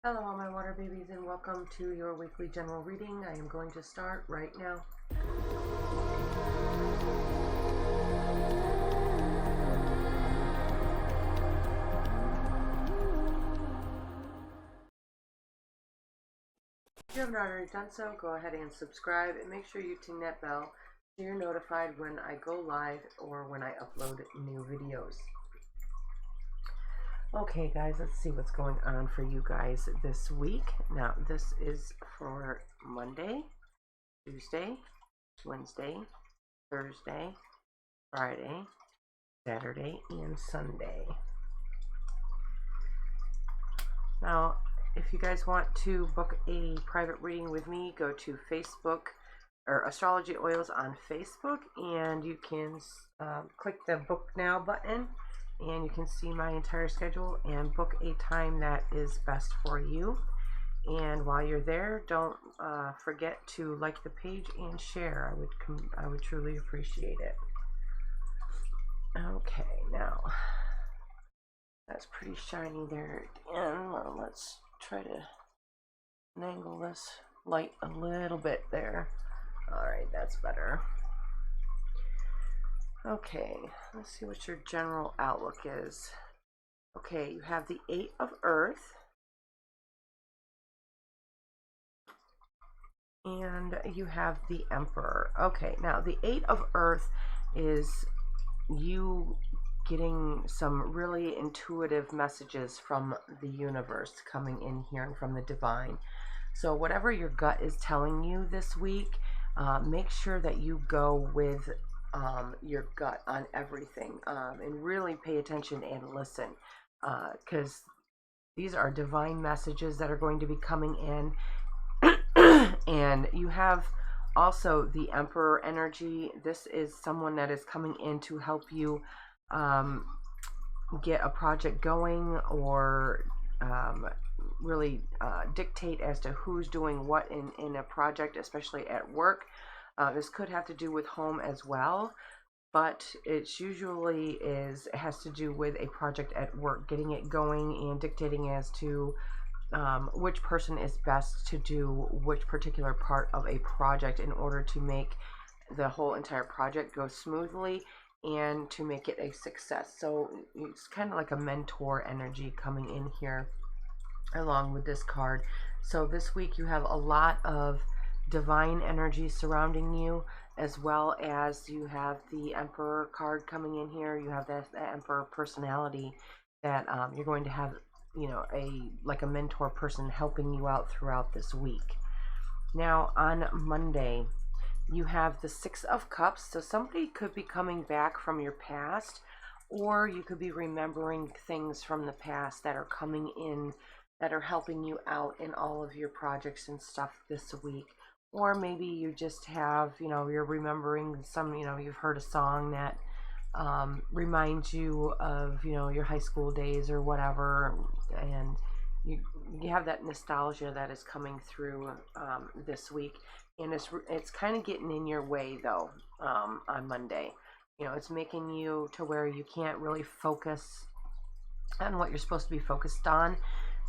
Hello all my water babies and welcome to your weekly general reading. I am going to start right now. If you have not already done so, go ahead and subscribe and make sure you ting that bell so you're notified when I go live or when I upload new videos. Okay guys, let's see what's going on for you guys this week. Now this is for Monday, Tuesday, Wednesday, Thursday, Friday, Saturday, and Sunday. Now, if you guys want to book a private reading with me, go to Facebook or Astrology Oils on Facebook, and you can click the book now button, and you can see my entire schedule and book a time that is best for you. And while you're there, don't forget to like the page and share. I would truly appreciate it. Okay, now that's pretty shiny there at the end. Well, let's try to angle this light a little bit there. Alright, that's better. Okay, let's see what your general outlook is. Okay, you have the 8 of Earth. And you have the Emperor. Okay, now the 8 of Earth is you getting some really intuitive messages from the universe coming in here and from the divine. So whatever your gut is telling you this week, make sure that you go with your gut on everything, and really pay attention and listen, because these are divine messages that are going to be coming in. And you have also the Emperor energy. This is someone that is coming in to help you get a project going, or really dictate as to who's doing what in a project, especially at work. This could have to do with home as well, but it's usually has to do with a project at work, getting it going and dictating as to which person is best to do which particular part of a project in order to make the whole entire project go smoothly and to make it a success. So it's kind of like a mentor energy coming in here along with this card. So this week you have a lot of divine energy surrounding you, as well as you have the Emperor card coming in here. You have that Emperor personality that you're going to have, you know, like a mentor person helping you out throughout this week. Now on Monday, you have the 6 of Cups. So somebody could be coming back from your past, or you could be remembering things from the past that are coming in, that are helping you out in all of your projects and stuff this week. Or maybe you just have, you know, you're remembering some, you know, you've heard a song that reminds you of, you know, your high school days or whatever, and you have that nostalgia that is coming through this week. And it's kind of getting in your way though, on Monday. You know, it's making you to where you can't really focus on what you're supposed to be focused on.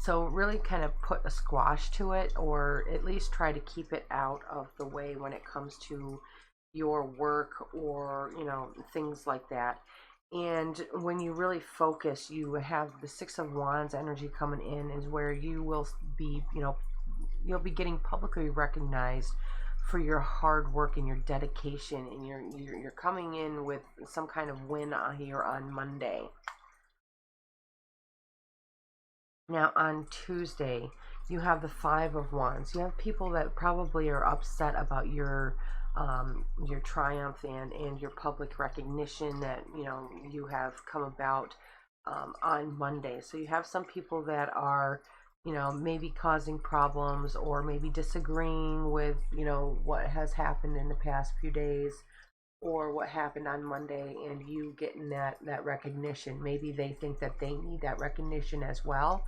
So really kind of put a squash to it, or at least try to keep it out of the way when it comes to your work, or, you know, things like that. And when you really focus, you have the 6 of Wands energy coming in, is where you will be, you know, you'll be getting publicly recognized for your hard work and your dedication, and you're coming in with some kind of win here on Monday. Now on Tuesday, you have the 5 of Wands. You have people that probably are upset about your triumph and your public recognition that, you know, you have come about on Monday. So you have some people that are, you know, maybe causing problems, or maybe disagreeing with, you know, what has happened in the past few days, or what happened on Monday, and you getting that recognition. Maybe they think that they need that recognition as well.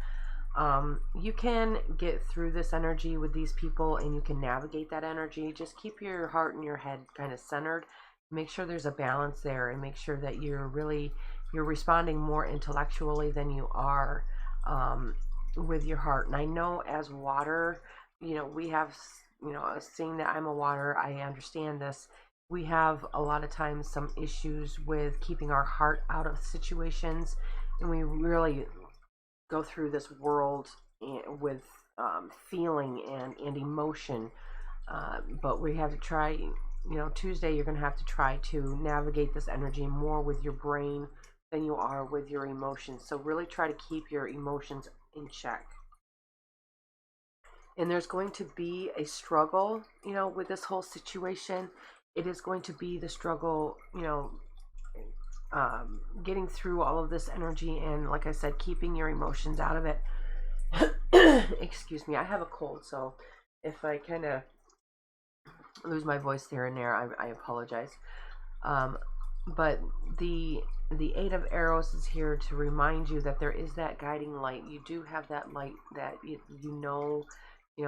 You can get through this energy with these people, and you can navigate that energy. Just keep your heart and your head kind of centered. Make sure there's a balance there, and make sure that you're responding more intellectually than you are with your heart. And I know as water, we have, seeing that I'm a water, I understand this. We have a lot of times some issues with keeping our heart out of situations, and we really go through this world with feeling and emotion. But we have to try, Tuesday you're going to have to try to navigate this energy more with your brain than you are with your emotions. So really try to keep your emotions in check. And there's going to be a struggle, with this whole situation. It is going to be the struggle, getting through all of this energy, and like I said, keeping your emotions out of it. Excuse me, I have a cold, so if I kind of lose my voice here and there, I apologize. But the Eight of Arrows is here to remind you that there is that guiding light. You do have that light that you know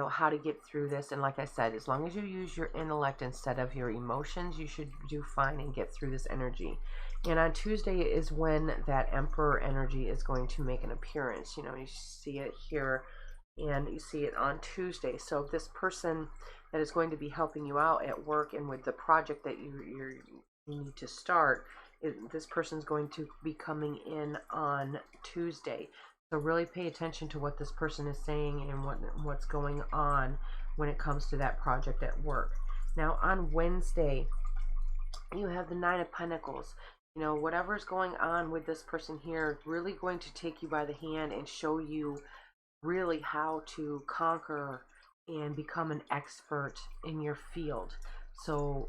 how to get through this. And like I said, as long as you use your intellect instead of your emotions, you should do fine and get through this energy. And on Tuesday is when that Emperor energy is going to make an appearance. You see it here and you see it on Tuesday. So this person that is going to be helping you out at work and with the project that you need to start, this person is going to be coming in on Tuesday. So really pay attention to what this person is saying and what's going on when it comes to that project at work. Now on Wednesday, you have the Nine of Pentacles. Whatever's going on with this person here, really going to take you by the hand and show you really how to conquer and become an expert in your field. So,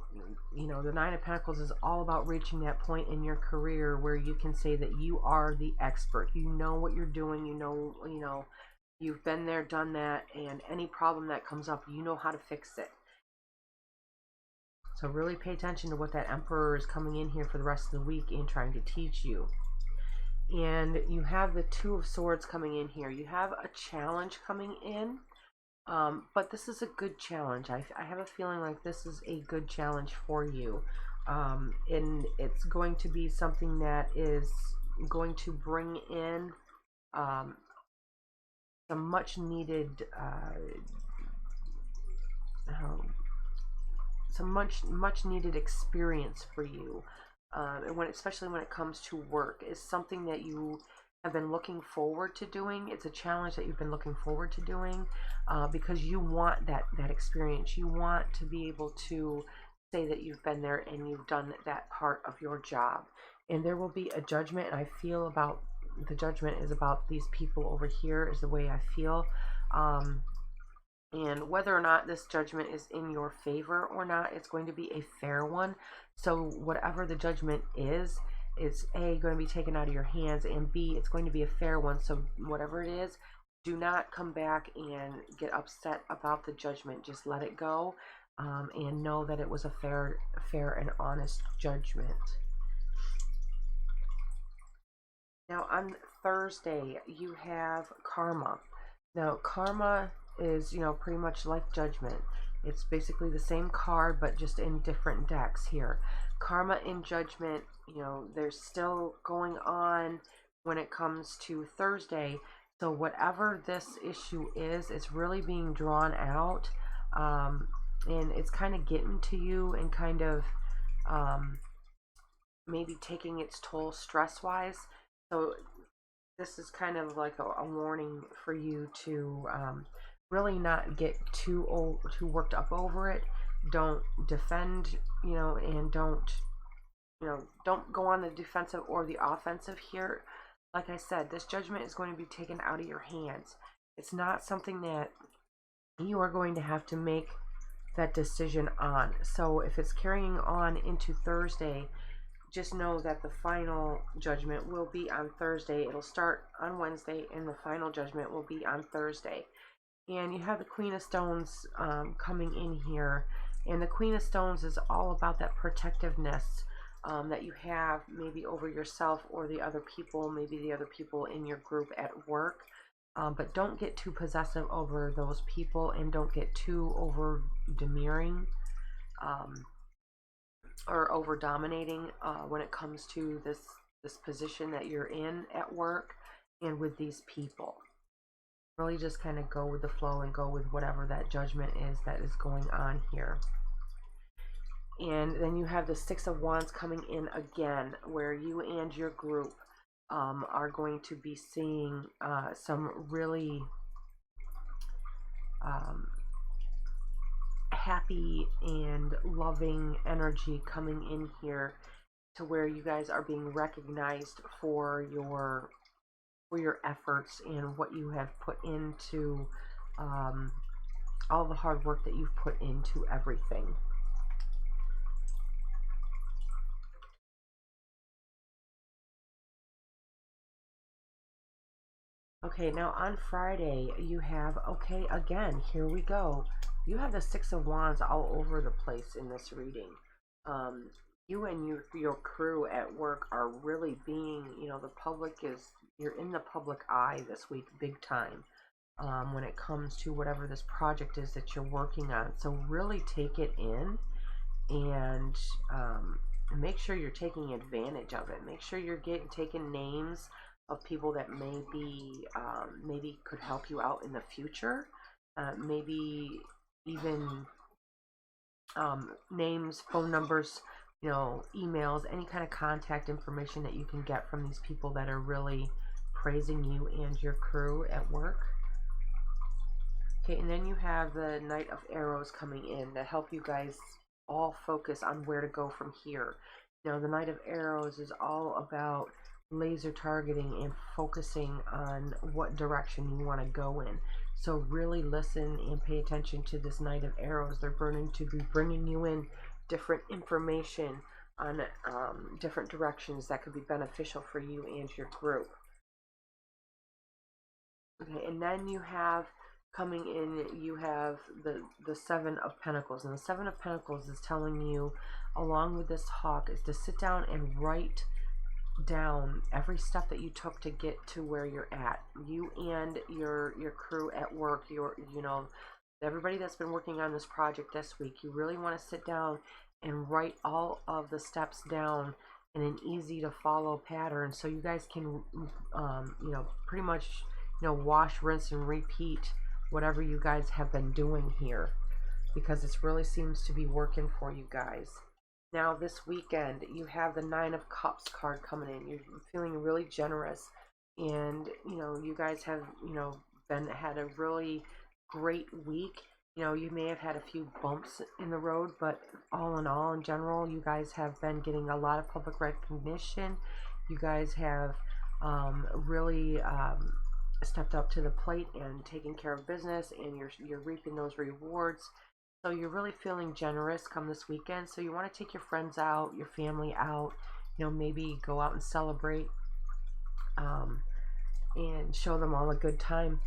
the Nine of Pentacles is all about reaching that point in your career where you can say that you are the expert. You know what you're doing. You've been there, done that, and any problem that comes up, you know how to fix it. So really pay attention to what that Emperor is coming in here for the rest of the week and trying to teach you. And you have the Two of Swords coming in here. You have a challenge coming in. But this is a good challenge. I have a feeling like this is a good challenge for you. And it's going to be something that is going to bring in some much needed much needed experience for you. And especially when it comes to work, is something that you have been looking forward to doing. It's a challenge that you've been looking forward to doing because you want that experience. You want to be able to say that you've been there and you've done that part of your job. And there will be a judgment, and I feel about the judgment is about these people over here is the way I feel. And whether or not this judgment is in your favor or not, it's going to be a fair one. So whatever the judgment is, it's A, going to be taken out of your hands, and B, it's going to be a fair one. So whatever it is, do not come back and get upset about the judgment. Just let it go, and know that it was a fair and honest judgment. Now on Thursday, you have Karma. Now Karma is, pretty much like Judgment. It's basically the same card, but just in different decks here. Karma and Judgment, they're still going on when it comes to Thursday. So whatever this issue is, it's really being drawn out. And it's kind of getting to you and kind of maybe taking its toll stress-wise. So this is kind of like a warning for you to really not get too worked up over it. Don't defend, and don't go on the defensive or the offensive here. Like I said, this judgment is going to be taken out of your hands. It's not something that you are going to have to make that decision on. So if it's carrying on into Thursday, just know that the final judgment will be on Thursday. It'll start on Wednesday, and the final judgment will be on Thursday. And you have the Queen of Stones coming in here. And the Queen of Stones is all about that protectiveness that you have maybe over yourself or the other people, maybe the other people in your group at work. But don't get too possessive over those people, and don't get too over demurring or over dominating when it comes to this position that you're in at work and with these people. Really just kind of go with the flow and go with whatever that judgment is that is going on here. And then you have the Six of Wands coming in again, where you and your group are going to be seeing some really happy and loving energy coming in here, to where you guys are being recognized for your efforts and what you have put into all the hard work that you've put into everything. Okay, now on Friday, you have, okay, again, here we go. You have the Six of Wands all over the place in this reading. You and your crew at work are really being, the public is, you're in the public eye this week, big time, when it comes to whatever this project is that you're working on. So really take it in and make sure you're taking advantage of it. Make sure you're taking names of people that maybe could help you out in the future. Maybe even names, phone numbers, emails, any kind of contact information that you can get from these people that are really praising you and your crew at work. Okay, and then you have the Knight of Arrows coming in to help you guys all focus on where to go from here. The Knight of Arrows is all about laser targeting and focusing on what direction you want to go in. So really listen and pay attention to this Knight of Arrows. They're going to be bringing you in different information on different directions that could be beneficial for you and your group. Okay, and then you have coming in, you have the Seven of Pentacles, and the Seven of Pentacles is telling you, along with this hawk, is to sit down and write down every step that you took to get to where you're at. You and your crew at work, everybody that's been working on this project this week, you really want to sit down and write all of the steps down in an easy to follow pattern, so you guys can pretty much wash, rinse, and repeat whatever you guys have been doing here, because this really seems to be working for you guys. Now this weekend, you have the Nine of Cups card coming in. You're feeling really generous, and you guys have had a really great week. You may have had a few bumps in the road, but all in all, in general, you guys have been getting a lot of public recognition. You guys have really stepped up to the plate and taking care of business, and you're reaping those rewards. So you're really feeling generous come this weekend. So you want to take your friends out, your family out, maybe go out and celebrate, and show them all a good time.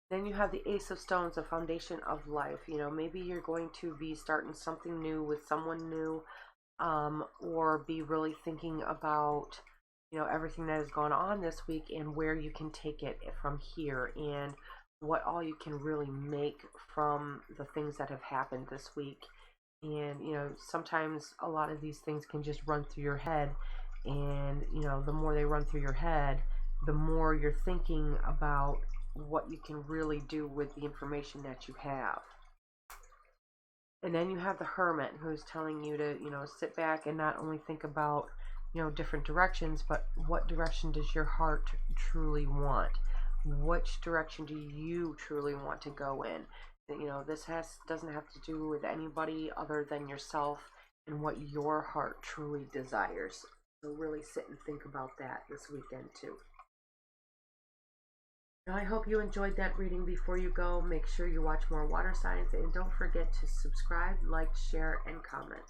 Then you have the Ace of Stones, the foundation of life. Maybe you're going to be starting something new with someone new, or be really thinking about everything that has gone on this week and where you can take it from here, and what all you can really make from the things that have happened this week. And sometimes a lot of these things can just run through your head, and the more they run through your head, the more you're thinking about what you can really do with the information that you have. And then you have the Hermit, who's telling you to sit back and not only think about different directions, but what direction does your heart truly want? Which direction do you truly want to go in? This doesn't have to do with anybody other than yourself and what your heart truly desires. So really sit and think about that this weekend too. Now, I hope you enjoyed that reading. Before you go, make sure you watch more water signs, and don't forget to subscribe, like, share, and comment.